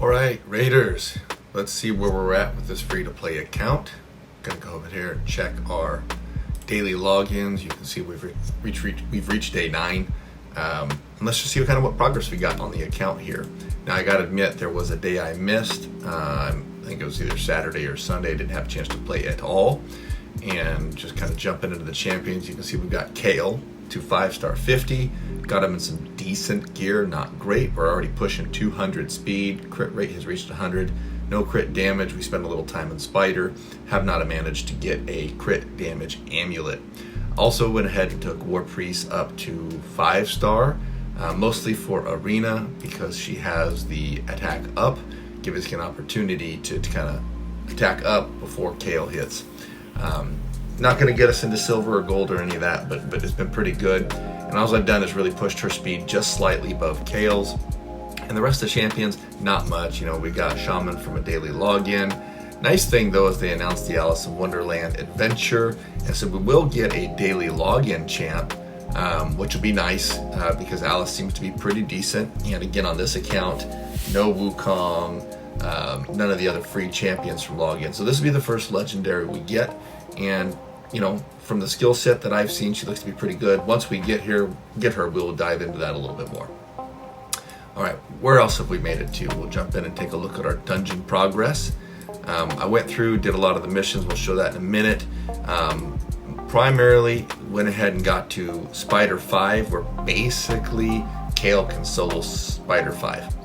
All right, Raiders, let's see where we're at with this free-to-play account. Gonna go over here and check our daily logins. You can see we've reached day 9. And let's just see kind of what progress we got on the account here. Now, I gotta admit, there was a day I missed. I think it was either Saturday or Sunday. I didn't have a chance to play at all. And just kind of jumping into the champions, you can see we've got Kale to 5-star 50. Got him in some decent gear, not great. We're already pushing 200 speed. Crit rate has reached 100. No crit damage. We spent a little time in Spider. Have not managed to get a crit damage amulet. Also went ahead and took War Priest up to 5-star, mostly for Arena because she has the attack up. Give us an opportunity to kind of attack up before Kale hits. Not going to get us into silver or gold or any of that, but it's been pretty good. And all I've done is really pushed her speed just slightly above Kale's. And the rest of the champions, not much. You know, we got Shaman from a daily login. Nice thing though is they announced the Alice in Wonderland adventure, and so we will get a daily login champ, which will be nice because Alice seems to be pretty decent. And again, on this account, no Wukong, none of the other free champions from login. So this will be the first legendary we get, and you know, from the skill set that I've seen, she looks to be pretty good. Once we get her, we'll dive into that a little bit more. All right, where else have we made it to? We'll jump in and take a look at our dungeon progress. I went through, did a lot of the missions. We'll show that in a minute. Primarily went ahead and got to Spider 5, where basically Kale can solo Spider 5.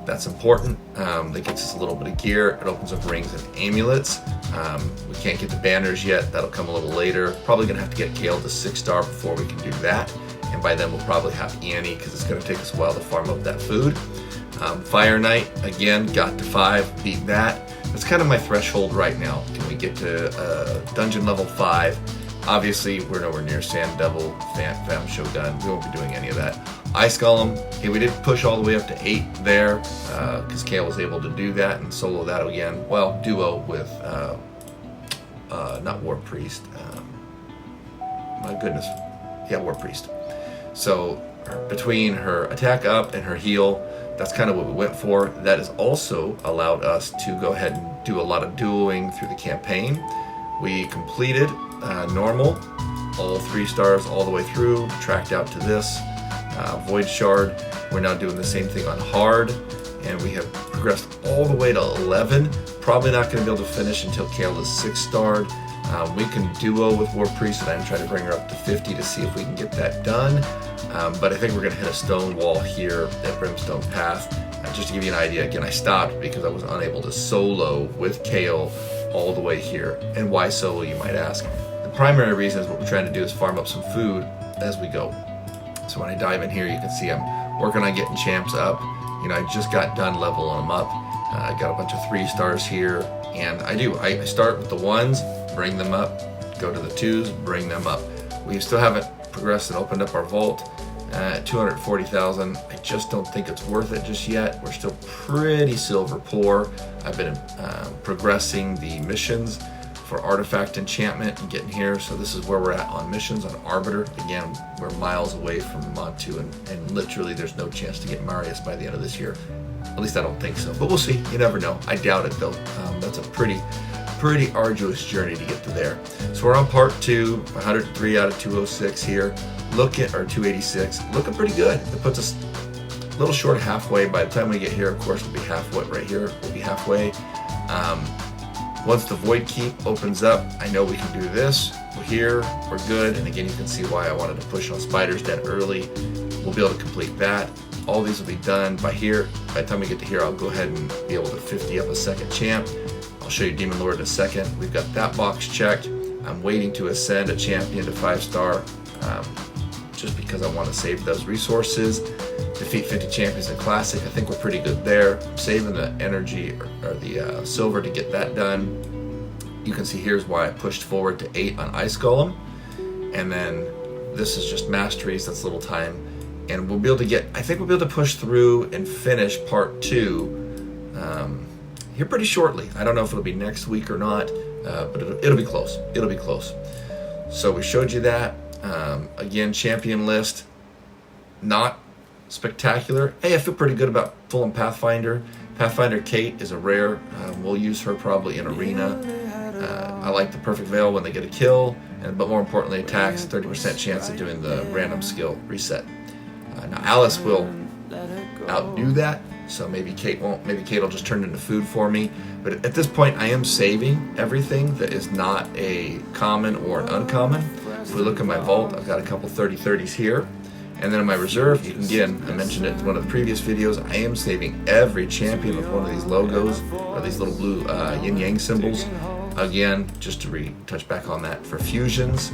That's important. That gets us a little bit of gear. It opens up rings and amulets. We can't get the banners yet. That'll come a little later. Probably gonna have to get Kale to 6-star before we can do that. And by then we'll probably have Annie because it's gonna take us a while to farm up that food. Fire Knight, again, got to 5, beat that. That's kind of my threshold right now. Can we get to dungeon level 5? Obviously, we're nowhere near Sand Devil, Fam Shogun. We won't be doing any of that. Ice Golem, okay, we did push all the way up to 8 there because Kale was able to do that and solo that again. Well, duo with, not War Priest. My goodness. Yeah, War Priest. So between her attack up and her heal, that's kind of what we went for. That has also allowed us to go ahead and do a lot of dueling through the campaign. We completed normal, all 3 stars all the way through, tracked out to this. Void Shard, we're now doing the same thing on hard, and we have progressed all the way to 11. Probably not going to be able to finish until Kale is 6-starred. We can duo with War Priest, and I'm trying to bring her up to 50 to see if we can get that done. But I think we're going to hit a stone wall here at Brimstone Path. Just to give you an idea, again, I stopped because I was unable to solo with Kale all the way here. And why solo, you might ask? The primary reason is what we're trying to do is farm up some food as we go. So when I dive in here, you can see I'm working on getting champs up. You know, I just got done leveling them up. I got a bunch of 3-stars here, and I start with the 1s, bring them up, go to the 2s, bring them up. We still haven't progressed and opened up our vault at 240,000. I just don't think it's worth it just yet. We're still pretty silver poor. I've been progressing the missions for artifact enchantment and getting here. So this is where we're at on missions on Arbiter. Again, we're miles away from Montu, and literally there's no chance to get Marius by the end of this year. At least I don't think so, but we'll see. You never know. I doubt it though. That's a pretty arduous journey to get to there. So we're on part 2, 103 out of 206 here. Or 286, looking pretty good. It puts us a little short of halfway. By the time we get here, of course, we'll be halfway right here. We'll be halfway. Once the Void Keep opens up, I know we can do this. We're here, we're good. And again, you can see why I wanted to push on Spider's Den early. We'll be able to complete that. All these will be done by here. By the time we get to here, I'll go ahead and be able to 50 up a second champ. I'll show you Demon Lord in a second. We've got that box checked. I'm waiting to ascend a champion to 5-star. Just because I want to save those resources. Defeat 50 champions in Classic. I think we're pretty good there. I'm saving the energy or the silver to get that done. You can see here's why I pushed forward to 8 on Ice Golem. And then this is just masteries. That's a little time. And we'll be able to get, I think we'll be able to push through and finish part 2 here pretty shortly. I don't know if it'll be next week or not, but it'll be close. It'll be close. So we showed you that. Again, champion list, not spectacular. Hey, I feel pretty good about Fulham Pathfinder. Pathfinder Kate is a rare. We'll use her probably in arena. I like the Perfect Veil when they get a kill, but more importantly, attacks, 30% chance of doing the random skill reset. Now Alice will outdo that, so maybe Kate won't. Maybe Kate will just turn into food for me. But at this point, I am saving everything that is not a common or an uncommon. If we look at my vault, I've got a couple 30/30s here. And then in my reserve, you can, again, I mentioned it in one of the previous videos, I am saving every champion with one of these logos, or these little blue yin-yang symbols. Again, just to touch back on that, for fusions,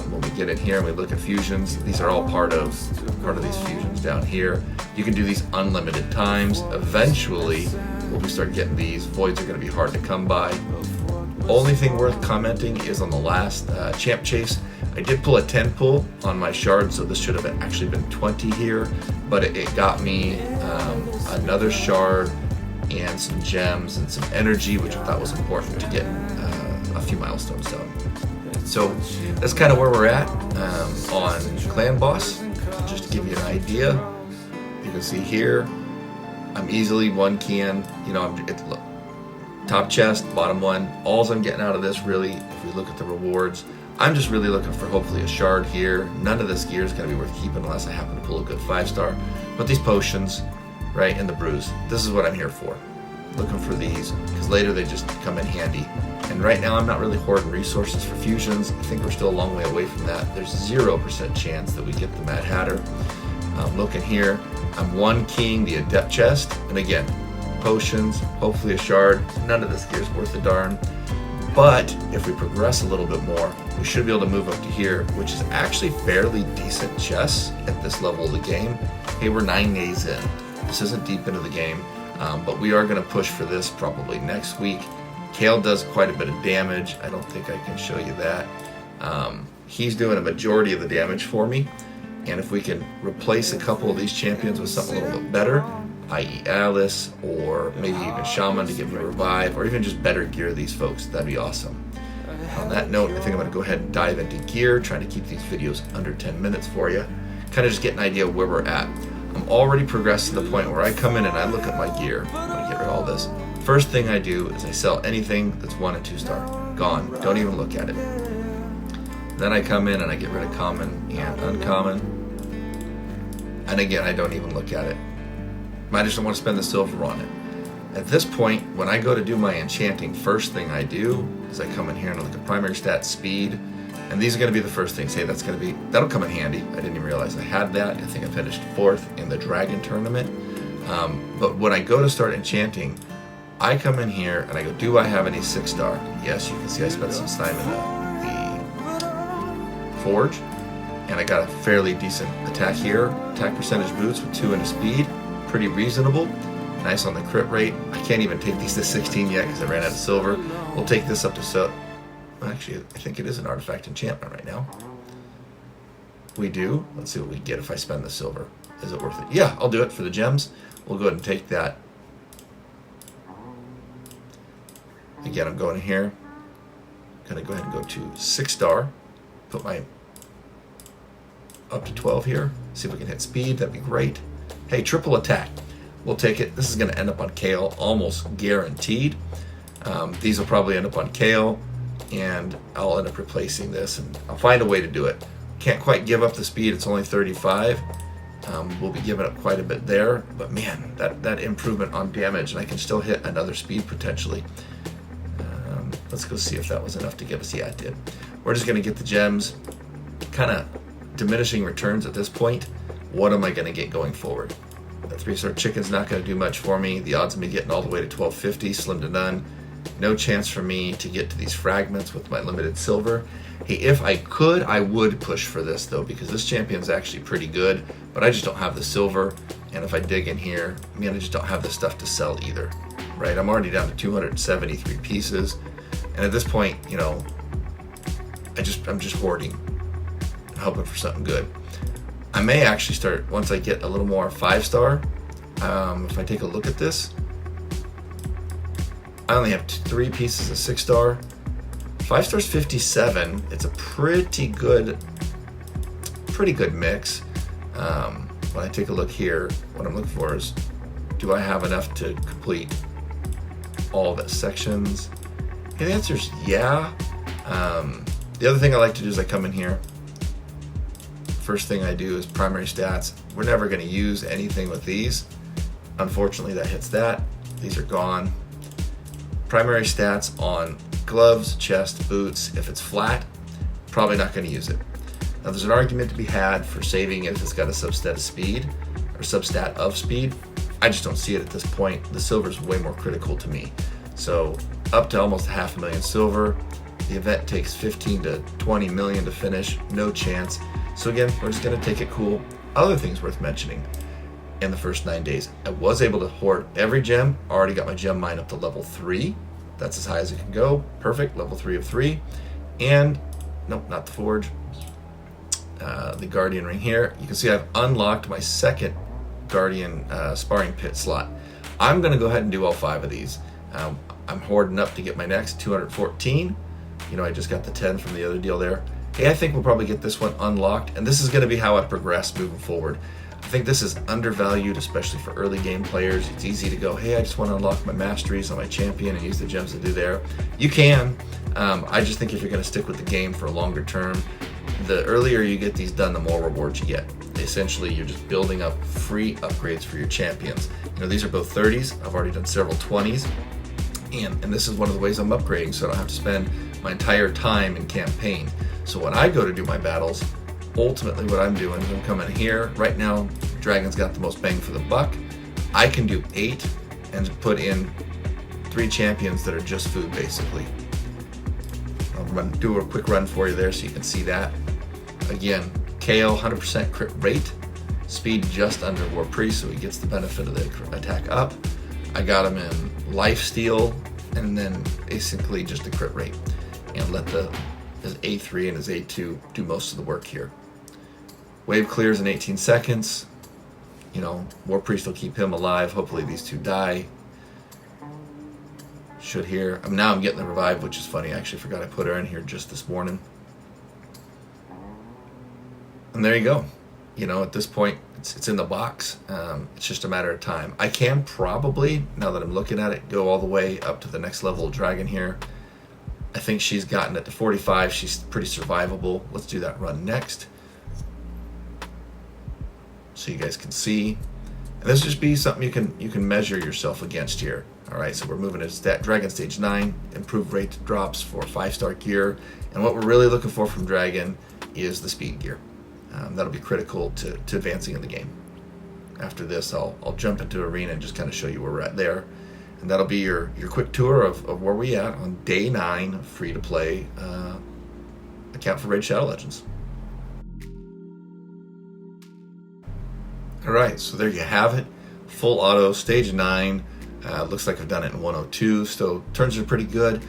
when we get in here and we look at fusions, these are all part of these fusions down here. You can do these unlimited times. Eventually, when we start getting these, voids are going to be hard to come by. Only thing worth commenting is on the last champ chase. I did pull a 10 pull on my shard, so this should have actually been 20 here, but it got me another shard and some gems and some energy, which I thought was important to get a few milestones done. So that's kind of where we're at on Clan Boss. Just to give you an idea, you can see here, I'm easily one keying, look, top chest, bottom one. All I'm getting out of this really, if we look at the rewards, I'm just really looking for hopefully a shard here. None of this gear is going to be worth keeping unless I happen to pull a good 5-star. But these potions, right, and the brews, this is what I'm here for. Looking for these, because later they just come in handy. And right now I'm not really hoarding resources for fusions. I think we're still a long way away from that. There's 0% chance that we get the Mad Hatter. Looking here, I'm one keying the Adept chest, and again, potions, hopefully a shard. None of this gear is worth a darn. But if we progress a little bit more, we should be able to move up to here, which is actually fairly decent chests at this level of the game. Hey, we're 9 days in. This isn't deep into the game, but we are going to push for this probably next week. Kale does quite a bit of damage. I don't think I can show you that. He's doing a majority of the damage for me, and if we can replace a couple of these champions with something a little bit better, i.e. Alice, or maybe even Shaman to give me a revive, or even just better gear these folks, that'd be awesome. On that note, I think I'm going to go ahead and dive into gear, trying to keep these videos under 10 minutes for you, kind of just get an idea of where we're at. I'm already progressed to the point where I come in and I look at my gear. I'm going to get rid of all this. First thing I do is I sell anything that's 1 and 2 star. Gone. Don't even look at it. Then I come in and I get rid of common and uncommon. And again, I don't even look at it. I just don't want to spend the silver on it. At this point, when I go to do my enchanting, first thing I do is I come in here and I look at primary stats, speed, and these are going to be the first things. Hey, that'll come in handy. I didn't even realize I had that. I think I finished 4th in the Dragon Tournament. But when I go to start enchanting, I come in here and I go, do I have any 6-star? Yes, you can see I spent some time in the Forge, and I got a fairly decent attack here. Attack percentage boots with 2 and a speed. Pretty reasonable. Nice on the crit rate. I can't even take these to 16 yet because I ran out of silver. We'll take this up to actually, I think it is an artifact enchantment right now. We do. Let's see what we get if I spend the silver. Is it worth it? Yeah, I'll do it for the gems. We'll go ahead and take that. Again, I'm going here. I'm going to go ahead and go to 6-star. Put my up to 12 here. See if we can hit speed. That'd be great. Hey, triple attack. We'll take it. This is going to end up on Kale, almost guaranteed. These will probably end up on Kale, and I'll end up replacing this, and I'll find a way to do it. Can't quite give up the speed. It's only 35. We'll be giving up quite a bit there, but man, that improvement on damage, and I can still hit another speed potentially. Let's go see if that was enough to give us. Yeah, it did. We're just going to get the gems. Kind of diminishing returns at this point. What am I going to get going forward? The 3-star chicken's not going to do much for me. The odds of me getting all the way to 1250, slim to none. No chance for me to get to these fragments with my limited silver. Hey, if I could, I would push for this though, because this champion's actually pretty good, but I just don't have the silver. And if I dig in here, man, I just don't have the stuff to sell either, right? I'm already down to 273 pieces. And at this point, I'm just hoarding, hoping for something good. I may actually start, once I get a little more 5-star, if I take a look at this, I only have 3 pieces of 6-star. 5-star's 57. It's a pretty good mix. When I take a look here, what I'm looking for is do I have enough to complete all the sections? And the answer is yeah. The other thing I like to do is I come in here. First thing I do is primary stats. We're never going to use anything with these. Unfortunately, that hits that. These are gone. Primary stats on gloves, chest, boots. If it's flat, probably not going to use it. Now, there's an argument to be had for saving it if it's got a substat of speed or substat of speed. I just don't see it at this point. The silver is way more critical to me. So up to almost 500,000 silver. The event takes 15 to 20 million to finish. No chance. So again, we're just going to take it cool. Other things worth mentioning. In the first 9 days, I was able to hoard every gem. Already got my gem mine up to level 3. That's as high as it can go. Perfect. Level 3 of 3. And, nope, not the forge. The Guardian ring here. You can see I've unlocked my second Guardian sparring pit slot. I'm going to go ahead and do all 5 of these. I'm hoarding up to get my next 214. You know, I just got the 10 from the other deal there. Hey, I think we'll probably get this one unlocked, and this is going to be how I progress moving forward. I think this is undervalued, especially for early game players. It's easy to go, hey, I just want to unlock my masteries on my champion and use the gems to do there. You can. I just think if you're going to stick with the game for a longer term, the earlier you get these done, the more rewards you get. Essentially, you're just building up free upgrades for your champions. You know, these are both 30s. I've already done several 20s. And this is one of the ways I'm upgrading, so I don't have to spend my entire time in campaign. So when I go to do my battles, ultimately what I'm doing is I'm coming here. Right now, Dragon's got the most bang for the buck. I can do 8 and put in 3 champions that are just food, basically. I'll do a quick run for you there so you can see that. Again, KO 100% crit rate, speed just under War Priest, so he gets the benefit of the attack up. I got him in lifesteal, and then basically just the crit rate, and let his A3 and his A2 do most of the work here. Wave clears in 18 seconds. You know, War Priest will keep him alive. Hopefully these 2 die. Should here. Now I'm getting the revive, which is funny. I actually forgot I put her in here just this morning. And there you go. You know, at this point, it's in the box. It's just a matter of time. I can probably, now that I'm looking at it, go all the way up to the next level of Dragon here. I think she's gotten it to 45. She's pretty survivable. Let's do that run next, so you guys can see. And this will just be something you can measure yourself against here. All right, so we're moving to Dragon Stage 9. Improved rate drops for 5-star gear. And what we're really looking for from Dragon is the speed gear. That'll be critical to advancing in the game. After this, I'll jump into Arena and just kind of show you where we're at there. And that'll be your quick tour of where we at on day 9 of free-to-play account for Raid Shadow Legends. All right, so there you have it. Full auto, stage 9. Looks like I've done it in 102, so turns are pretty good.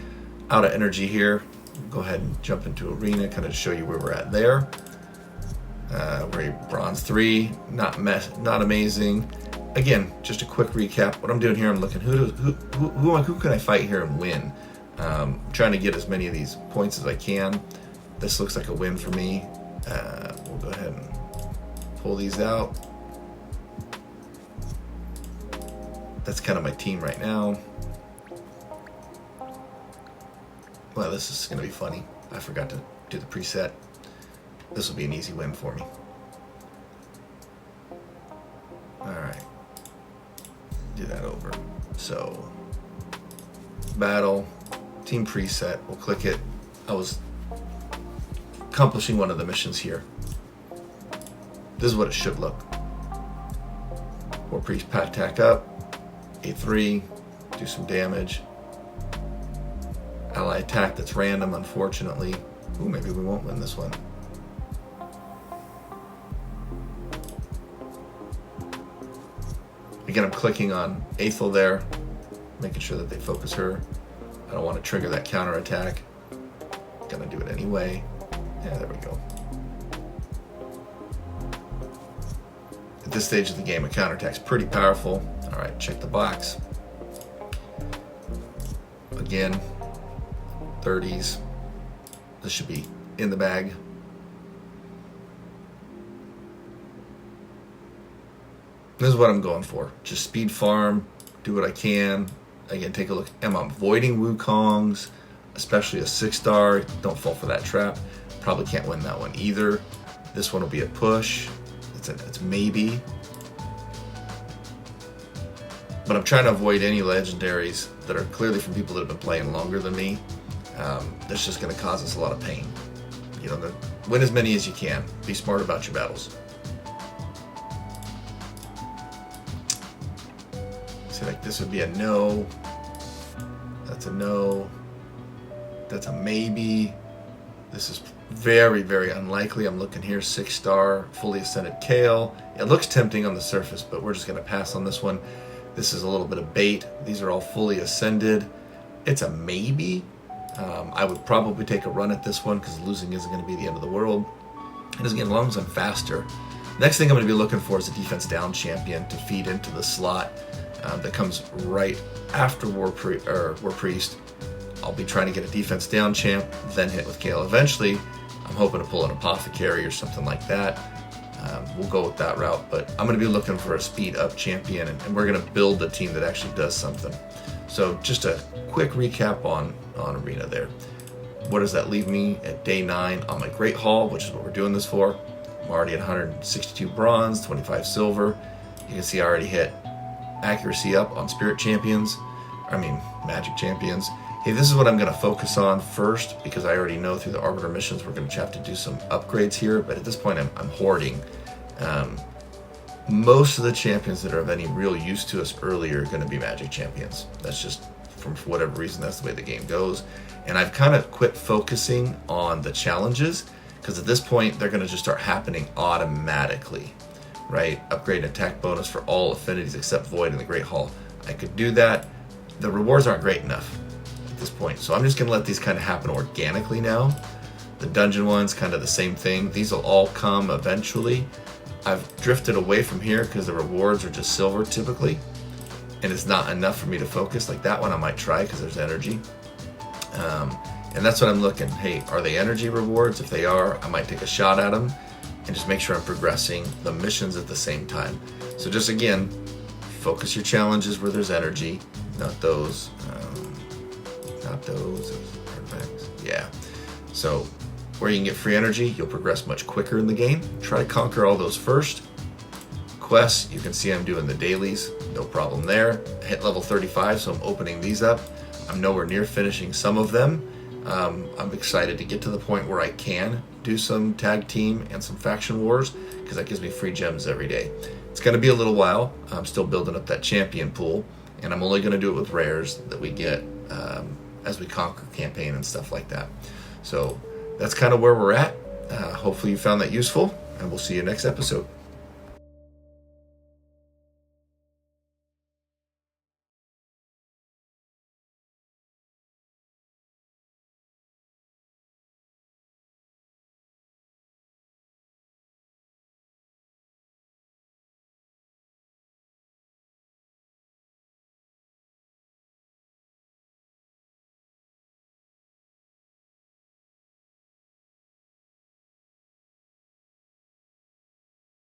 Out of energy here. Go ahead and jump into Arena, kind of show you where we're at there. We're bronze 3, not amazing. Again, just a quick recap. What I'm doing here, I'm looking who can I fight here and win. Trying to get as many of these points as I can. This looks like a win for me. We'll go ahead and pull these out. That's kind of my team right now. Well, this is going to be funny. I forgot to do the preset. This will be an easy win for me. Alright. Do that over. So, battle, team preset. We'll click it. I was accomplishing one of the missions here. This is what it should look. War Priest pat attack up. A3, do some damage. Ally attack that's random, unfortunately. Ooh, maybe we won't win this one. Again, I'm clicking on Aethel there, making sure that they focus her. I don't want to trigger that counter attack. Gonna do it anyway. Yeah, there we go. At this stage of the game, a counterattack's pretty powerful. All right, check the box. Again, 30s. This should be in the bag. This is what I'm going for. Just speed farm, do what I can. Again, take a look. Am I avoiding Wukongs, especially a 6-star? Don't fall for that trap. Probably can't win that one either. This one will be a push. It's maybe. But I'm trying to avoid any legendaries that are clearly from people that have been playing longer than me. That's just going to cause us a lot of pain. You know, win as many as you can. Be smart about your battles. See, like this would be a no. That's a no. That's a maybe. This is very, very unlikely. I'm looking here, 6-star, fully ascended Kale. It looks tempting on the surface, but we're just going to pass on this one. This is a little bit of bait. These are all fully ascended. It's a maybe. I would probably take a run at this one because losing isn't going to be the end of the world. And again, as long as I'm faster. Next thing I'm going to be looking for is a defense down champion to feed into the slot that comes right after War Priest. I'll be trying to get a defense down champ, then hit with Kale. Eventually, I'm hoping to pull an apothecary or something like that. We'll go with that route, but I'm going to be looking for a speed up champion, and we're going to build a team that actually does something. So just a quick recap on Arena there. What does that leave me at day 9 on my Great Hall, which is what we're doing this for? I'm already at 162 bronze, 25 silver. You can see I already hit accuracy up on magic champions. Hey, this is what I'm going to focus on first because I already know through the Arbiter missions we're going to have to do some upgrades here, but at this point I'm hoarding. Most of the champions that are of any real use to us early are going to be magic champions. That's just, for whatever reason, that's the way the game goes. And I've kind of quit focusing on the challenges because at this point they're going to just start happening automatically, right? Upgrade attack bonus for all affinities except Void in the Great Hall. I could do that. The rewards aren't great enough at this point, so I'm just going to let these kind of happen organically now. The dungeon ones, kind of the same thing. These will all come eventually. I've drifted away from here because the rewards are just silver typically, and it's not enough for me to focus. Like that one I might try because there's energy. And that's what I'm looking. Hey, are they energy rewards? If they are, I might take a shot at them and just make sure I'm progressing the missions at the same time. So just again, focus your challenges where there's energy, not those. Those artifacts. Yeah. So where you can get free energy, you'll progress much quicker in the game. Try to conquer all those first. Quests, you can see I'm doing the dailies, no problem there. I hit level 35, so I'm opening these up. I'm nowhere near finishing some of them. I'm excited to get to the point where I can do some tag team and some faction wars because that gives me free gems every day. It's going to be a little while. I'm still building up that champion pool, and I'm only going to do it with rares that we get as we conquer campaign and stuff like that. So that's kind of where we're at. Hopefully you found that useful, and we'll see you next episode.